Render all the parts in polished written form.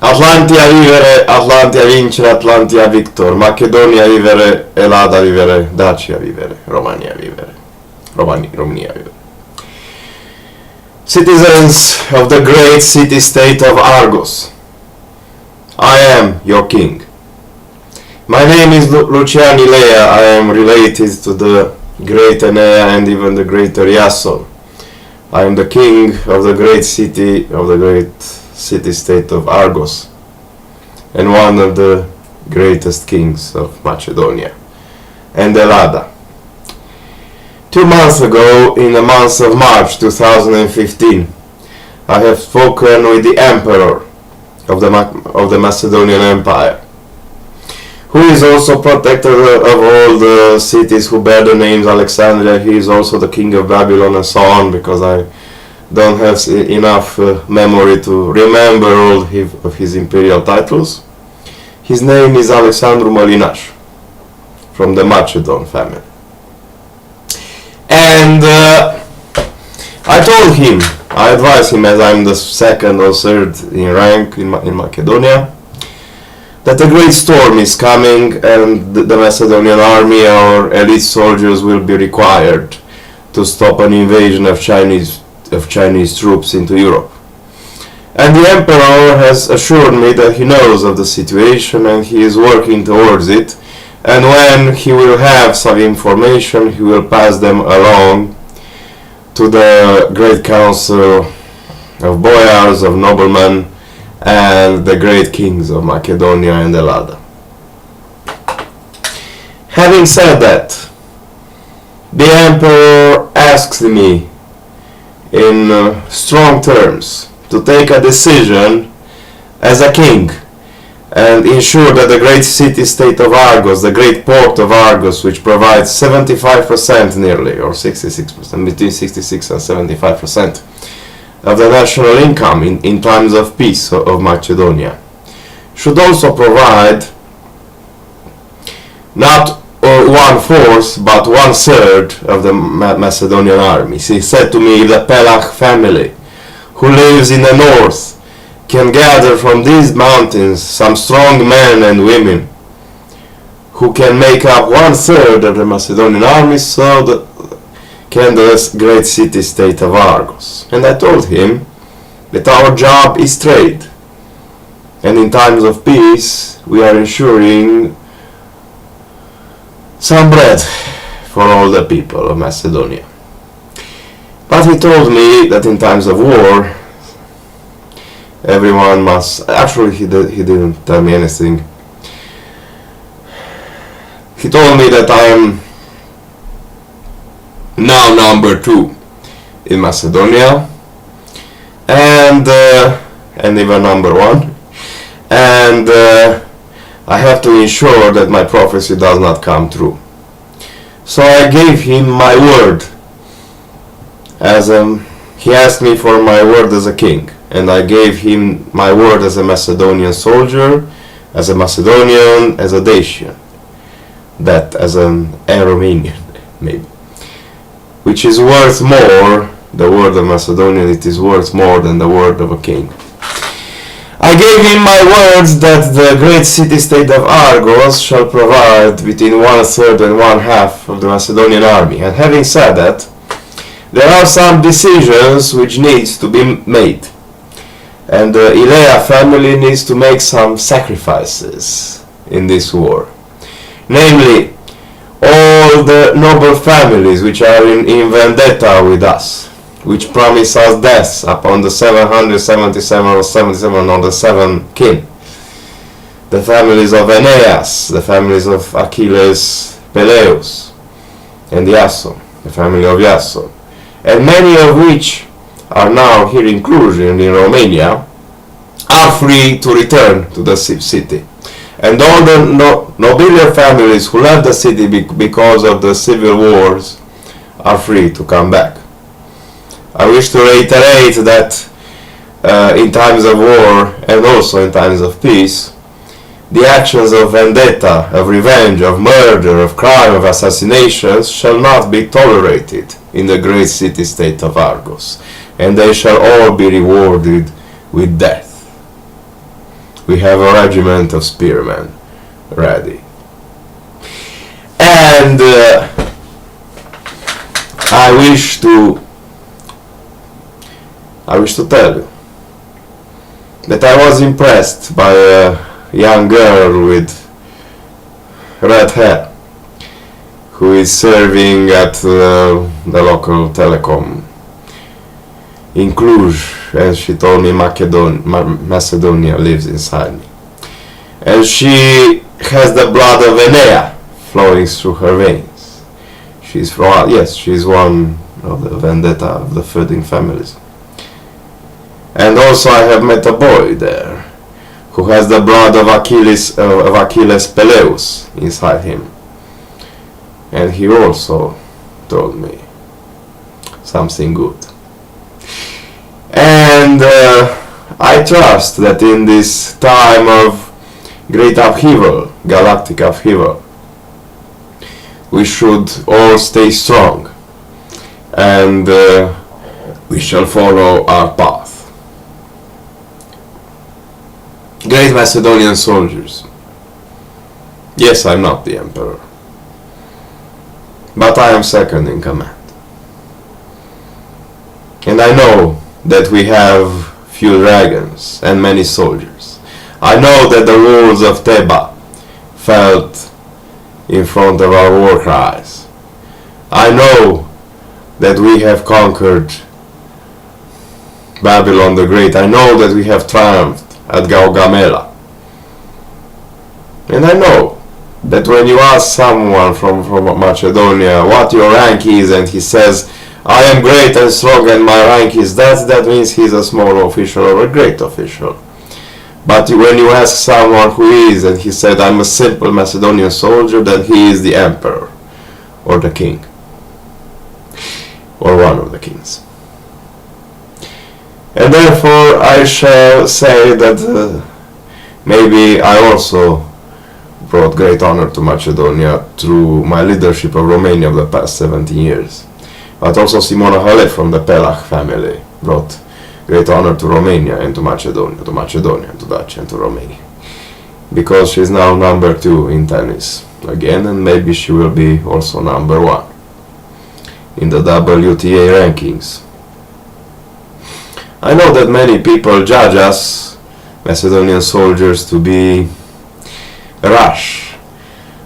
Atlantia vivere, Atlantia vincere, Atlantia victor, Macedonia vivere, Elada vivere, Dacia vivere, Romania vivere, Romania vivere. Citizens of the great city-state of Argos, I am your king. My name is Luciani Lea. I am related to the great Enea and even the greater Iason. I am the king of the great city-state of Argos, and one of the greatest kings of Macedonia and Elada. 2 months ago, in the month of March 2015, I have spoken with the emperor of the Macedonian Empire, who is also protector of all the cities who bear the names Alexandria. He is also the king of Babylon and so on, because I don't have enough memory to remember all of his imperial titles. His name is Alexandru Mălinaș, from the Macedon family. And I told him, I advised him, as I'm the second or third in rank in Macedonia, that a great storm is coming and the Macedonian army, our elite soldiers, will be required to stop an invasion of Chinese troops into Europe. And the emperor has assured me that he knows of the situation and he is working towards it, and when he will have some information, he will pass them along to the great council of boyars, of noblemen, and the great kings of Macedonia and Elada. Having said that, the emperor asks me in strong terms to take a decision as a king and ensure that the great city-state of Argos, the great port of Argos, which provides 75% nearly, or 66%, between 66 and 75% of the national income in times of peace of Macedonia, should also provide not 1/4 but 1/3 of the Macedonian army. He said to me, the Pelach family, who lives in the north, can gather from these mountains some strong men and women who can make up 1/3 of the Macedonian army, so that can the great city-state of Argos. And I told him that our job is trade, and in times of peace we are ensuring some bread for all the people of Macedonia. But he told me that in times of war everyone must... Actually, he didn't tell me anything. He told me that I am now number 2 in Macedonia, and even number 1, and I have to ensure that my prophecy does not come true. So I gave him my word, as he asked me for my word as a king, and I gave him my word as a Macedonian soldier, as a Macedonian, as a Dacian, that as a Romanian maybe, which is worth more. The word of Macedonian, it is worth more than the word of a king. I gave him my words that the great city-state of Argos shall provide between 1/3 and 1/2 of the Macedonian army. And having said that, there are some decisions which needs to be made, and the Ilea family needs to make some sacrifices in this war. Namely, all the noble families which are in vendetta with us, which promise us death upon the 777 or 77 or the 7 kin. The families of Aeneas, the families of Achilles, Peleus, and Iason, the family of Iason, and many of which are now here in Cluj, in Romania, are free to return to the city. And all the nobiliar families who left the city because of the civil wars are free to come back. I wish to reiterate that in times of war and also in times of peace, the actions of vendetta, of revenge, of murder, of crime, of assassinations shall not be tolerated in the great city-state of Argos, and they shall all be rewarded with death. We have a regiment of spearmen ready. And I wish to tell you that I was impressed by a young girl with red hair who is serving at the local telecom in Cluj, and she told me Macedonia lives inside me. And she has the blood of Enea flowing through her veins. She's one of the vendetta of the feuding families. And also I have met a boy there who has the blood of Achilles Peleus inside him. And he also told me something good. And I trust that in this time of great upheaval, galactic upheaval, we should all stay strong, and we shall follow our path. Great Macedonian soldiers. Yes, I'm not the emperor, but I am second in command. And I know that we have few dragons and many soldiers. I know that the walls of Theba felt in front of our war cries. I know that we have conquered Babylon the Great. I know that we have triumphed at Gaugamela. And I know that when you ask someone from Macedonia what your rank is, and he says, I am great and strong and my rank is that means he's a small official or a great official. But when you ask someone who is, and he said, I'm a simple Macedonian soldier, then he is the emperor or the king or one of the kings. And therefore I shall say that maybe I also brought great honor to Macedonia through my leadership of Romania of the past 17 years. But also Simona Halep from the Pelach family brought great honor to Romania and to Macedonia, and to Dacia and to Romania. Because she's now number 2 in tennis again, and maybe she will be also number 1 in the WTA rankings. I know that many people judge us, Macedonian soldiers, to be rash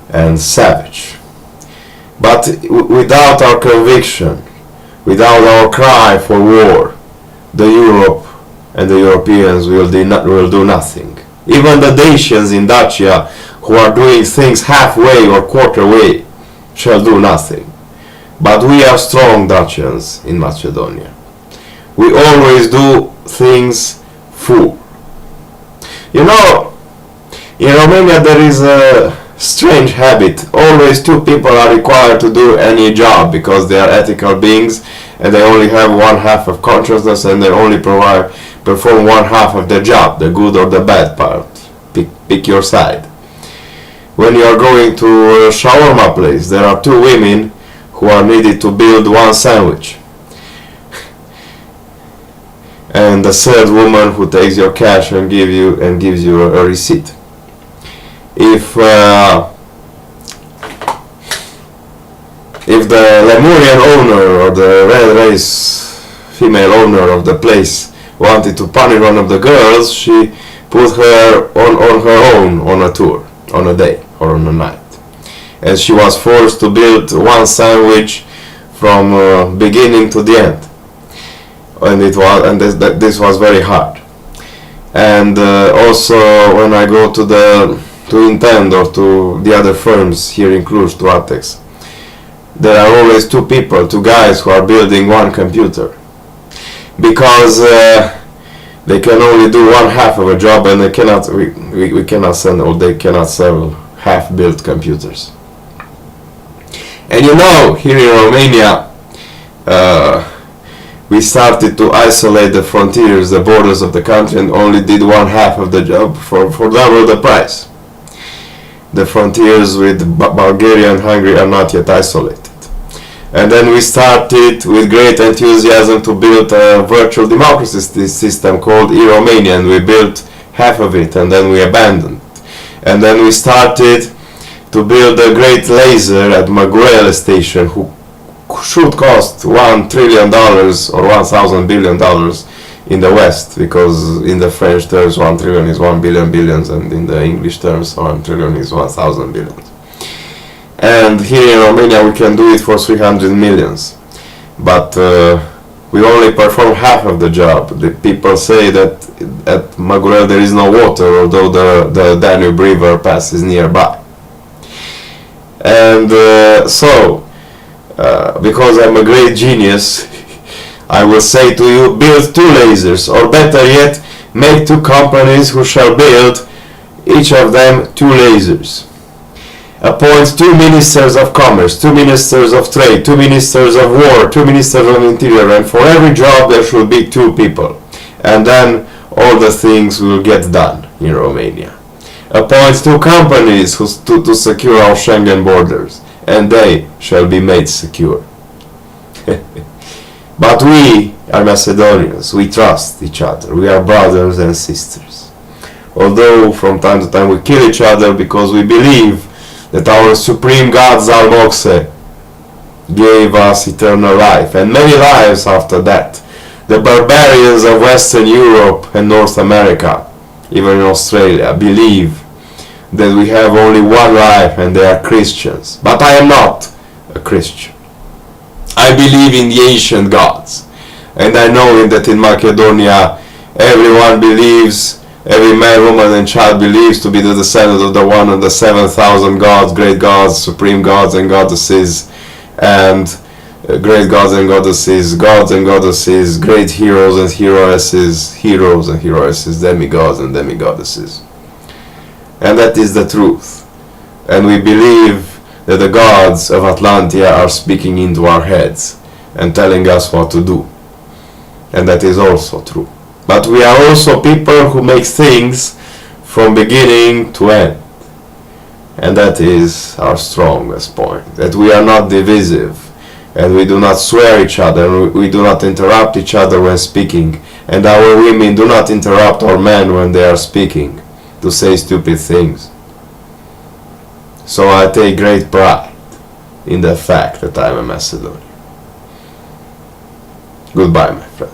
and savage. But without our conviction, without our cry for war, the Europe and the Europeans will do nothing. Even the Dacians in Dacia, who are doing things halfway or quarter way, shall do nothing. But we are strong Dacians in Macedonia. We always do things full. You know, in Romania there is a strange habit. Always 2 people are required to do any job because they are ethical beings and they only have one half of consciousness, and they only perform one half of the job, the good or the bad part. Pick your side. When you are going to a shawarma place, there are 2 women who are needed to build one sandwich. And the third woman who takes your cash and gives you a receipt. If the Lemurian owner or the red race female owner of the place wanted to punish one of the girls, she put her on her own on a tour, on a day or on a night. And she was forced to build one sandwich from beginning to the end. And this was very hard. And also when I go to Intend or to the other firms here in Cluj, to Atex, there are always 2 people, 2 guys who are building one computer, because they can only do one half of a job, and they cannot sell half-built computers. And you know, here in Romania, we started to isolate the frontiers, the borders of the country, and only did one half of the job for double the price. The frontiers with Bulgaria and Hungary are not yet isolated. And then we started with great enthusiasm to build a virtual democracy system called e-Romania, and we built half of it, and then we abandoned. And then we started to build a great laser at Magurele station, who should cost $1 trillion or $1,000 billion in the West, because in the French terms 1 trillion is 1 billion billions, and in the English terms 1 trillion is 1,000 billions. And here in Romania we can do it for 300 millions, but we only perform half of the job. The people say that at Magurele there is no water, although the Danube River passes nearby. And because I'm a great genius, I will say to you, build 2 lasers, or better yet, make 2 companies who shall build, each of them, 2 lasers. Appoint 2 ministers of commerce, 2 ministers of trade, 2 ministers of war, 2 ministers of interior, and for every job there should be 2 people. And then all the things will get done in Romania. Appoint 2 companies to secure our Schengen borders, and they shall be made secure. But we are Macedonians, we trust each other, we are brothers and sisters. Although from time to time we kill each other because we believe that our supreme God Zalmoxe gave us eternal life, and many lives after that. The barbarians of Western Europe and North America, even in Australia, believe that we have only one life and they are Christians. But I am not a Christian. I believe in the ancient gods, and I know that in Macedonia everyone believes, every man, woman and child believes to be the descendant of the one of the 7,000 gods, great gods, supreme gods and goddesses, and great gods and goddesses, great heroes and heroesses, demigods and demigoddesses. And that is the truth. And we believe that the gods of Atlantia are speaking into our heads and telling us what to do. And that is also true. But we are also people who make things from beginning to end. And that is our strongest point. That we are not divisive, and we do not swear each other, we do not interrupt each other when speaking, and our women do not interrupt our men when they are speaking to say stupid things. So I take great pride in the fact that I am a Macedonian. Goodbye, my friend.